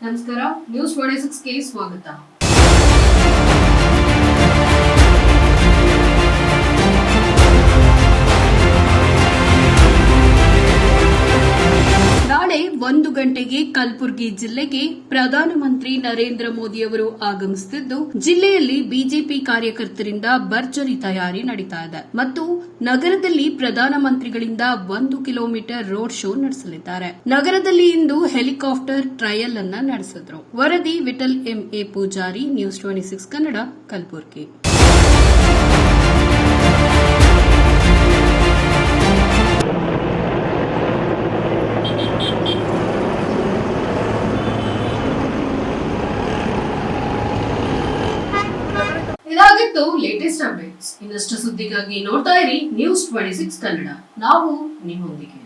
ನಮಸ್ಕಾರ, ನ್ಯೂಸ್ 26ಗೆ ಸ್ವಾಗತ. ನಾಳೆ 1 ಗಂಟೆಗೆ ಕಲಬುರಗಿ ಜಿಲ್ಲೆಗೆ ಪ್ರಧಾನಮಂತ್ರಿ ನರೇಂದ್ರ ಮೋದಿ ಅವರು ಆಗಮಿಸುತ್ತಿದ್ದು, ಜಿಲ್ಲೆಯಲ್ಲಿ ಬಿಜೆಪಿ ಕಾರ್ಯಕರ್ತರಿಂದ ಭರ್ಜರಿ ತಯಾರಿ ನಡೀತಾ ಇದೆ ಮತ್ತು ನಗರದಲ್ಲಿ ಪ್ರಧಾನಮಂತ್ರಿಗಳಿಂದ 1 ಕಿಲೋಮೀಟರ್ ರೋಡ್ ಶೋ ನಡೆಸಲಿದ್ದಾರೆ. ನಗರದಲ್ಲಿ ಇಂದು ಹೆಲಿಕಾಪ್ಟರ್ ಟ್ರಯಲ್ ಅನ್ನ ನಡೆಸಿದ್ರು. ವರದಿ ವಿಠಲ್ ಎಂಎ ಪೂಜಾರಿ, ನ್ಯೂಸ್ 26 ಕನ್ನಡ, ಕಲಬುರಗಿ. ಇದಾಗಿತ್ತು ಲೇಟೆಸ್ಟ್ ಅಪ್ಡೇಟ್ಸ್. ಇನ್ನಷ್ಟು ಸುದ್ದಿಗಾಗಿ ನೋಡ್ತಾ ಇರಿ ನ್ಯೂಸ್ 26 ಕನ್ನಡ. ನಾವು ನಿಮ್ಮೊಂದಿಗೆ.